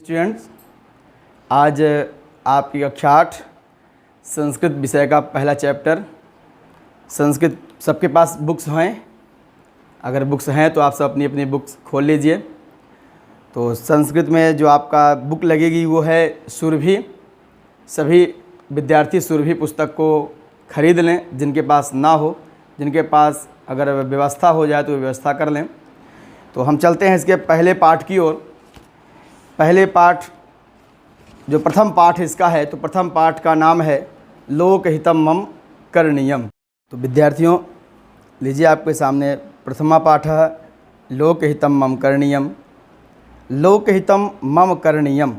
Students, आज आपकी कक्षा 8 संस्कृत विषय का पहला चैप्टर संस्कृत। सबके पास बुक्स हैं? अगर बुक्स हैं तो आप सब अपनी अपनी बुक्स खोल लीजिए। तो संस्कृत में जो आपका बुक लगेगी वो है सुरभि। सभी विद्यार्थी सुरभि पुस्तक को खरीद लें, जिनके पास ना हो, जिनके पास अगर व्यवस्था हो जाए तो व्यवस्था कर लें। तो हम चलते हैं इसके पहले पाठ की ओर। पहले पाठ जो प्रथम पाठ इसका है, तो प्रथम पाठ का नाम है लोकहितम मम करणीयम। तो विद्यार्थियों, लीजिए आपके सामने प्रथमा पाठ है लोकहितम मम करणीयम। लोकहितम मम करणीयम,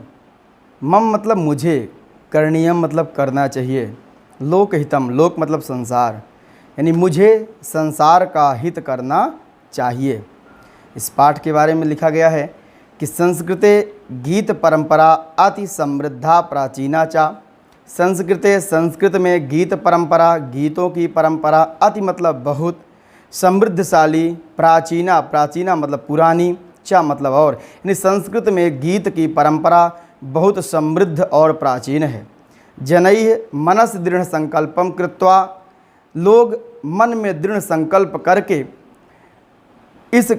मम मतलब मुझे, करणीयम मतलब करना चाहिए। लोकहितम, लोक मतलब संसार, यानी मुझे संसार का हित करना चाहिए। इस पाठ के बारे में लिखा गया है कि संस्कृते गीत परंपरा अति समृद्धा प्राचीना चा। संस्कृते, संस्कृत में गीत परंपरा, गीतों की परंपरा, अति मतलब बहुत, समृद्धशाली, प्राचीना, प्राचीना मतलब पुरानी, चा मतलब और, यानी संस्कृत में गीत की परंपरा बहुत समृद्ध और प्राचीन है। जनैः मनस दृढ़ संकल्पम कृत्वा, लोग मन में दृढ़ संकल्प करके इस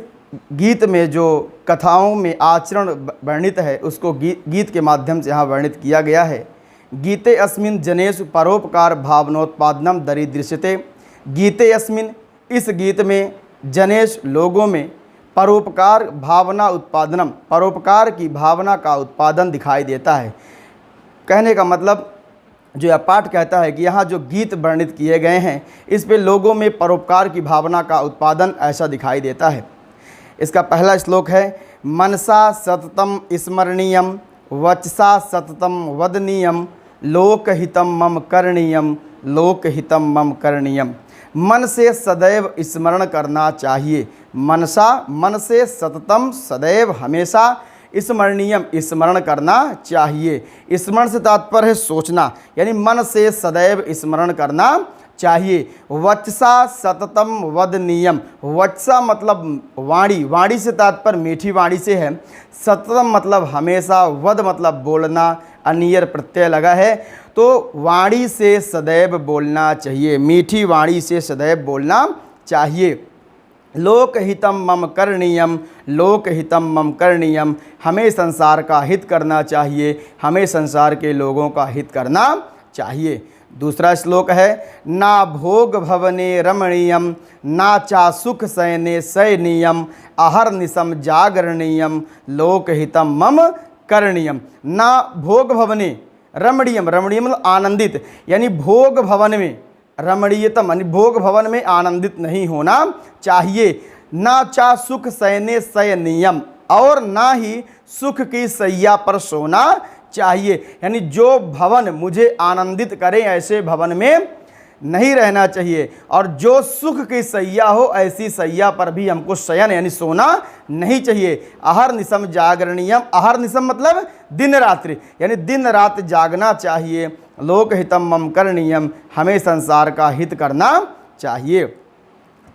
गीत में जो कथाओं में आचरण वर्णित है उसको गीत के माध्यम से यहाँ वर्णित किया गया है। गीते अस्मिन् जनेषु परोपकार भावनोत्पादनम दरिदृश्यते। गीते अस्मिन्, इस गीत में, जनेश लोगों में, परोपकार भावना उत्पादनम, परोपकार की भावना का उत्पादन दिखाई देता है। कहने का मतलब जो यह पाठ कहता है कि यहाँ जो गीत वर्णित किए गए हैं इस पे लोगों में परोपकार की भावना का उत्पादन ऐसा दिखाई देता है। इसका पहला श्लोक है मनसा सततम स्मरणीयम वचसा सततम वदनीयम लोकहितम मम करणीयम लोकहितम मम करणीयम। मन से सदैव स्मरण करना चाहिए। मनसा, मन से, सततम सदैव हमेशा, स्मरणीयम स्मरण करना चाहिए। स्मरण से तात्पर्य है सोचना, यानी मन से सदैव स्मरण करना चाहिए। वचसा सततम वदनीयम, वचसा मतलब वाणी, वाणी से तात्पर्य मीठी वाणी से है। सततम मतलब हमेशा, वद मतलब बोलना, अनियर प्रत्यय लगा है, तो वाणी से सदैव बोलना चाहिए, मीठी वाणी से सदैव बोलना चाहिए। लोकहितम मम करणीयम, लोकहितम मम करणीयम, हमें संसार का हित करना चाहिए, हमें संसार के लोगों का हित करना चाहिए। दूसरा श्लोक है ना भोग भवने रमणीयम ना चा सुख शयने शयनीयम अहर्निशम जागरणीयम लोकहितम मम करणीयम। ना भोग भवने रमणीयम, रमणीयम मतलब आनंदित, यानी भोग भवन में, रमणीयतम यानी भोग भवन में आनंदित नहीं होना चाहिए। ना चा सुख शयने शयनीयम, और ना ही सुख की शैया पर सोना चाहिए, यानी जो भवन मुझे आनंदित करे ऐसे भवन में नहीं रहना चाहिए, और जो सुख की शैया हो ऐसी शैया पर भी हमको शयन यानी सोना नहीं चाहिए। अहर्निशम जागरणीयम, अहर्निशम मतलब दिन रात्रि, यानी दिन रात जागना चाहिए। लोकहितम मम करणीयम, हमें संसार का हित करना चाहिए।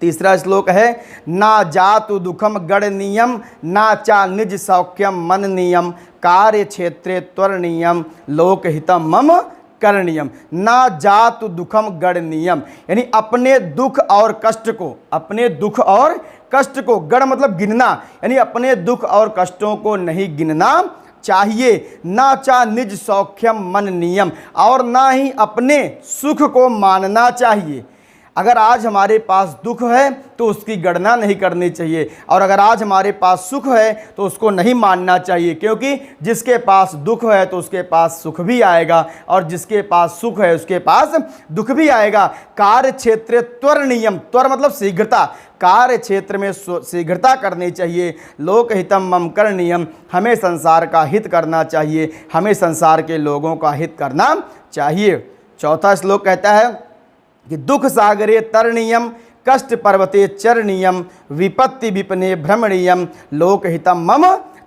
तीसरा श्लोक है ना जातु दुखम गणनीयम ना चा निज सौख्यम मननीयम कार्य क्षेत्रे त्वरणीयम लोकहितम मम करणीयम। ना जातु दुखम गणनीयम, यानी अपने दुख और कष्ट को, अपने दुख और कष्ट को, गण मतलब गिनना, यानी अपने दुख और कष्टों को नहीं गिनना चाहिए। ना चा निज सौख्यम मननीयम, और ना ही अपने सुख को मानना चाहिए। अगर आज हमारे पास दुख है तो उसकी गणना नहीं करनी चाहिए, और अगर आज हमारे पास सुख है तो उसको नहीं मानना चाहिए, क्योंकि जिसके पास दुख है तो उसके पास सुख भी आएगा, और जिसके पास सुख है उसके पास दुख भी आएगा। कार्य क्षेत्र त्वरणीयम, त्वर मतलब शीघ्रता, कार्य क्षेत्र में शीघ्रता करनी चाहिए। लोकहितम मम करणीयम, हमें संसार का हित करना चाहिए, हमें संसार के लोगों का हित करना चाहिए। चौथा श्लोक कहता है कि दुख सागरे तरणीयम कष्ट पर्वते चरणीयम विपत्ति विपने भ्रमणीयम लोकहितम मम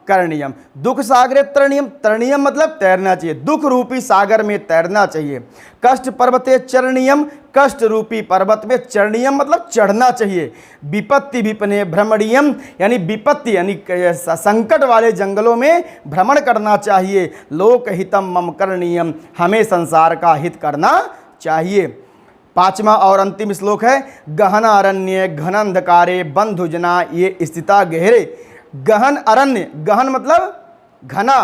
करणीयम। दुख सागरे तरणीयम, तरणीयम मतलब तैरना चाहिए, दुख रूपी सागर में तैरना चाहिए। कष्ट पर्वते चरणीयम, कष्ट रूपी पर्वत में चरणीयम मतलब चढ़ना चाहिए। विपत्ति विपने भ्रमणीयम, यानी विपत्ति यानी संकट वाले जंगलों में भ्रमण करना चाहिए। लोक हितम मम करणीयम, हमें संसार का हित करना चाहिए। 5वां और अंतिम श्लोक है, गहन अरण्य घन अंधकारे बंधुजना ये स्थिता गहरे। गहन अरण्य, गहन मतलब घना,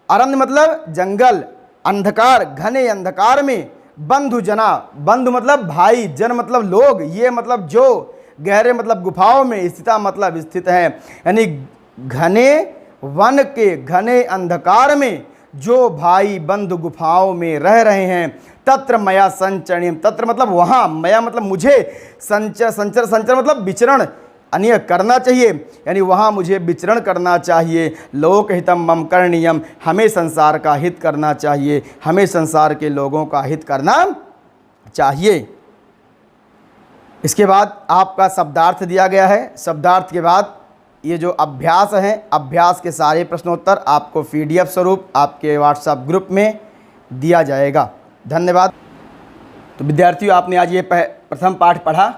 अरण्य मतलब जंगल, अंधकार घने अंधकार में, बंधु जना, बंधु मतलब भाई, जन मतलब लोग, ये मतलब जो, गहरे मतलब गुफाओं में, स्थिता मतलब स्थित है। यानी घने वन के घने अंधकार में जो भाई बंधु गुफाओं में रह रहे हैं, तत्र मया संचरणीयम, तत्र मतलब वहाँ, मया मतलब मुझे, संचर संचर संचर मतलब विचरण अन्य करना चाहिए, यानी वहाँ मुझे विचरण करना चाहिए। लोक हितम मम करणीयम, हमें संसार का हित करना चाहिए, हमें संसार के लोगों का हित करना चाहिए। इसके बाद आपका शब्दार्थ दिया गया है। शब्दार्थ के बाद ये जो अभ्यास है, अभ्यास के सारे प्रश्नोत्तर आपको PDF स्वरूप आपके व्हाट्सएप ग्रुप में दिया जाएगा। धन्यवाद। तो विद्यार्थियों, आपने आज ये प्रथम पाठ पढ़ा,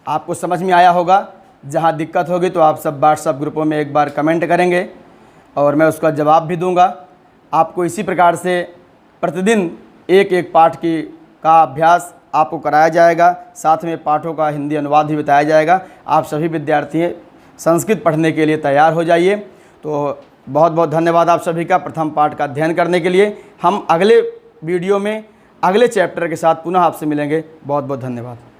आपको समझ में आया होगा। जहाँ दिक्कत होगी तो आप सब व्हाट्सएप ग्रुपों में एक बार कमेंट करेंगे और मैं उसका जवाब भी दूंगा। आपको इसी प्रकार से प्रतिदिन एक एक पाठ का अभ्यास आपको कराया जाएगा, साथ में पाठों का हिंदी अनुवाद भी बताया जाएगा। आप सभी विद्यार्थी संस्कृत पढ़ने के लिए तैयार हो जाइए। तो बहुत बहुत धन्यवाद आप सभी का प्रथम पाठ का अध्ययन करने के लिए। हम अगले वीडियो में अगले चैप्टर के साथ पुनः आपसे मिलेंगे। बहुत बहुत धन्यवाद।